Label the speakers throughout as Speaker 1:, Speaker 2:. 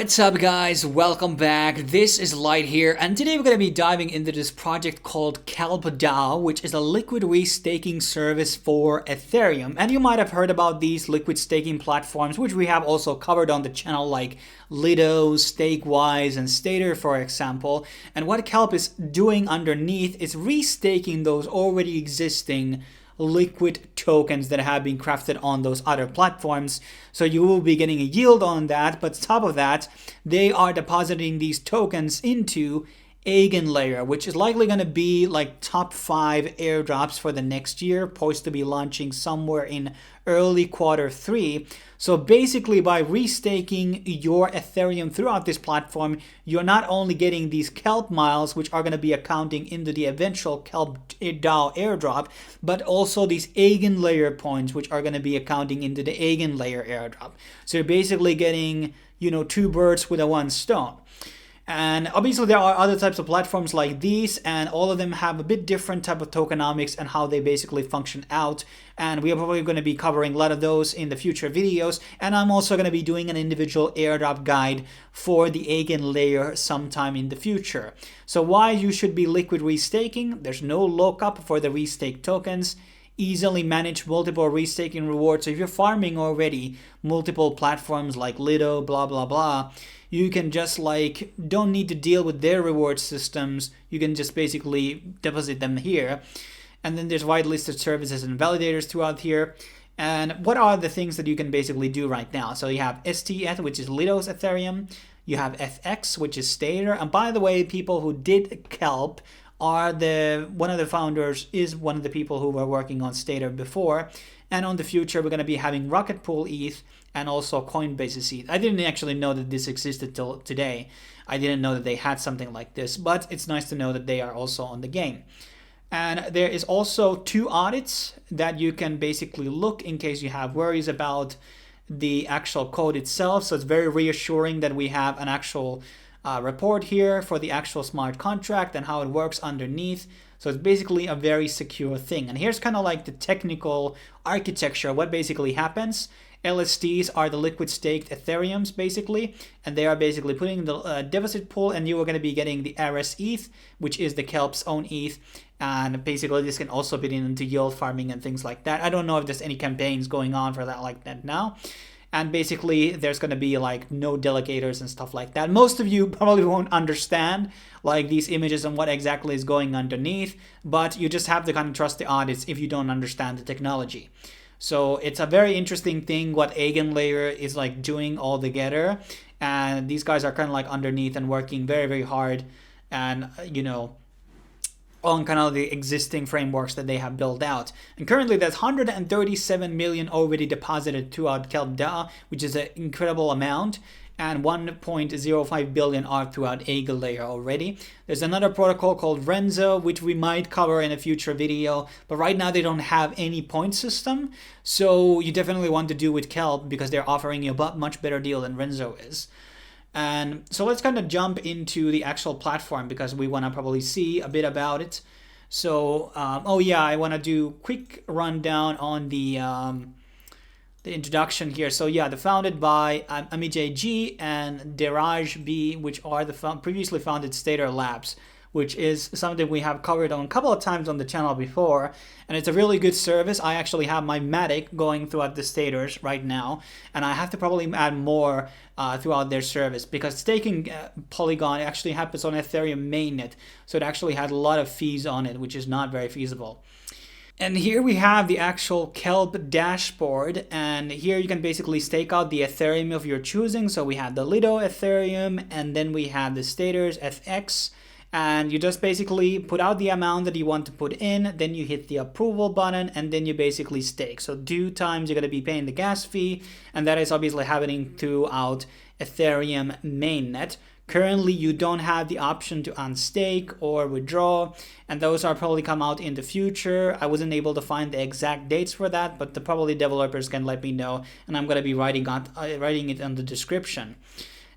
Speaker 1: What's up guys, welcome back. This is Light here, and today we're going to be diving into this project called Kelp DAO, which is a liquid restaking service for Ethereum. And you might have heard about these liquid staking platforms, which we have also covered on the channel, like Lido, Stakewise, and Stater, for example. And what Kelp is doing underneath is restaking those already existing liquid tokens that have been crafted on those other platforms. So you will be getting a yield on that, but on top of that, they are depositing these tokens into Eigenlayer, which is likely going to be like top 5 airdrops for the next year, poised to be launching somewhere in early Q3. So basically, by restaking your Ethereum throughout this platform, you're not only getting these Kelp miles, which are going to be accounting into the eventual Kelp DAO airdrop, but also these Eigenlayer points, which are going to be accounting into the Eigenlayer airdrop. So you're basically getting, two birds with one stone. And obviously there are other types of platforms like these, and all of them have a bit different type of tokenomics and how they basically function out. And we are probably going to be covering a lot of those in the future videos. And I'm also going to be doing an individual airdrop guide for the Eigenlayer sometime in the future. So why you should be liquid restaking? There's no lockup for the restake tokens. Easily manage multiple restaking rewards. So if you're farming already multiple platforms like Lido, blah, blah, blah, you can just don't need to deal with their reward systems. You can just basically deposit them here. And then there's whitelisted services and validators throughout here. And what are the things that you can basically do right now? So you have STETH, which is Lido's Ethereum. You have FX, which is Stater. And by the way, people who did Kelp are one of the founders is one of the people who were working on Stater before. And on the future, we're going to be having Rocket Pool ETH and also Coinbase's ETH. I didn't actually know that this existed till today. I didn't know that they had something like this, but it's nice to know that they are also on the game. And there is also 2 audits that you can basically look in case you have worries about the actual code itself. So it's very reassuring that we have an actual report here for the actual smart contract and how it works underneath. So it's basically a very secure thing. And here's kind of like the technical architecture. What basically happens? LSTs are the liquid staked Ethereums basically, and they are basically putting the deposit pool, and you are going to be getting the RS ETH, which is the Kelp's own ETH. And basically this can also fit into yield farming and things like that. I don't know if there's any campaigns going on for that like that now. And basically there's going to be no delegators and stuff like that. Most of you probably won't understand these images and what exactly is going underneath, but you just have to kind of trust the audits if you don't understand the technology. So it's a very interesting thing what Eigenlayer is doing all together. And these guys are kind of underneath and working very, very hard and, on kind of the existing frameworks that they have built out. And currently there's 137 million already deposited throughout Kelp DAO, which is an incredible amount, and 1.05 billion are throughout Eigenlayer already. There's another protocol called Renzo, which we might cover in a future video, but right now they don't have any point system, so you definitely want to do with Kelp because they're offering you a much better deal than Renzo is. And so let's kind of jump into the actual platform because we want to probably see a bit about it. So, I want to do quick rundown on the introduction here. So yeah, they're founded by Amijay G and Deraj B, which are the previously founded Stater Labs, which is something we have covered on a couple of times on the channel before. And it's a really good service. I actually have my Matic going throughout the Staters right now, and I have to probably add more throughout their service because staking Polygon actually happens on Ethereum mainnet. So it actually had a lot of fees on it, which is not very feasible. And here we have the actual Kelp dashboard, and here you can basically stake out the Ethereum of your choosing. So we have the Lido Ethereum, and then we have the Staters FX, and you just basically put out the amount that you want to put in, then you hit the approval button, and then you basically stake. So 2 times you're going to be paying the gas fee, and that is obviously happening throughout Ethereum mainnet. Currently, you don't have the option to unstake or withdraw, and those are probably come out in the future. I wasn't able to find the exact dates for that, but probably developers can let me know, and I'm going to be writing it in the description.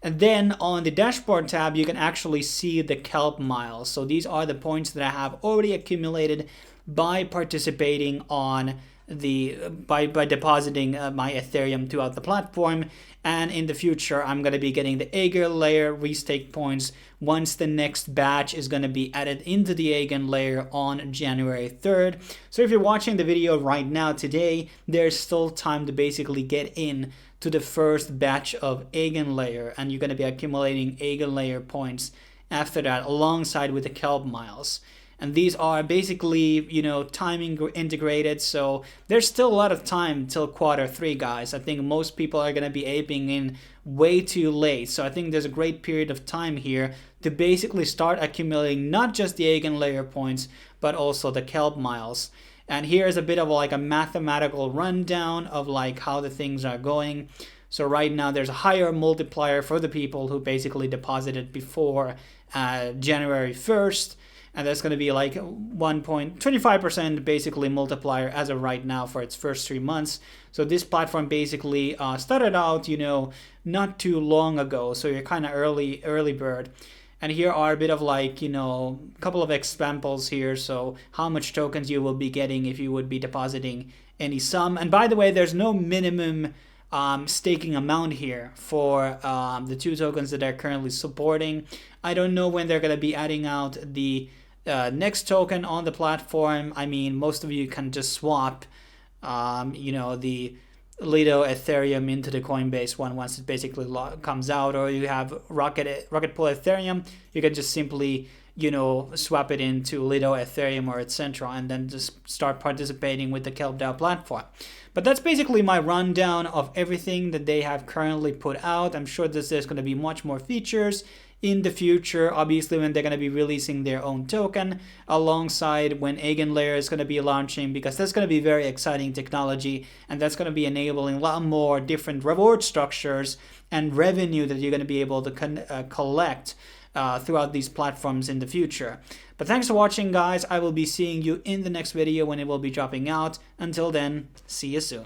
Speaker 1: And then on the dashboard tab, you can actually see the Kelp miles. So these are the points that I have already accumulated by participating on by depositing my Ethereum throughout the platform. And in the future, I'm going to be getting the Eigenlayer restake points once the next batch is going to be added into the Eigenlayer on January 3rd. So if you're watching the video right now today, there's still time to basically get in to the first batch of Eigenlayer, and you're going to be accumulating Eigenlayer points after that alongside with the Kelp miles. And these are basically, you know, timing integrated, so there's still a lot of time till Q3, guys. I think most people are going to be aping in way too late, so I think there's a great period of time here to basically start accumulating not just the Eigenlayer points, but also the Kelp miles. And here's a bit of like a mathematical rundown of like how the things are going. So right now there's a higher multiplier for the people who basically deposited before January 1st. And that's going to be like 1.25% basically multiplier as of right now for its first 3 months. So this platform basically started out, you know, not too long ago. So you're kind of early bird. And here are a bit of like, you know, a couple of examples here. So how much tokens you will be getting if you would be depositing any sum. And by the way, there's no minimum staking amount here for the 2 tokens that they're currently supporting. I don't know when they're going to be adding out the next token on the platform. I mean, most of you can just swap, you know, the Lido Ethereum into the Coinbase one once it basically comes out, or you have Rocket Pool Ethereum. You can just simply, you know, swap it into Lido Ethereum or etc., and then just start participating with the Kelp DAO platform. But that's basically my rundown of everything that they have currently put out. I'm sure there's going to be much more features in the future, obviously when they're going to be releasing their own token, alongside when Eigenlayer is going to be launching, because that's going to be very exciting technology, and that's going to be enabling a lot more different reward structures and revenue that you're going to be able to collect throughout these platforms in the future. But thanks for watching, guys. I will be seeing you in the next video when it will be dropping out. Until then, see you soon.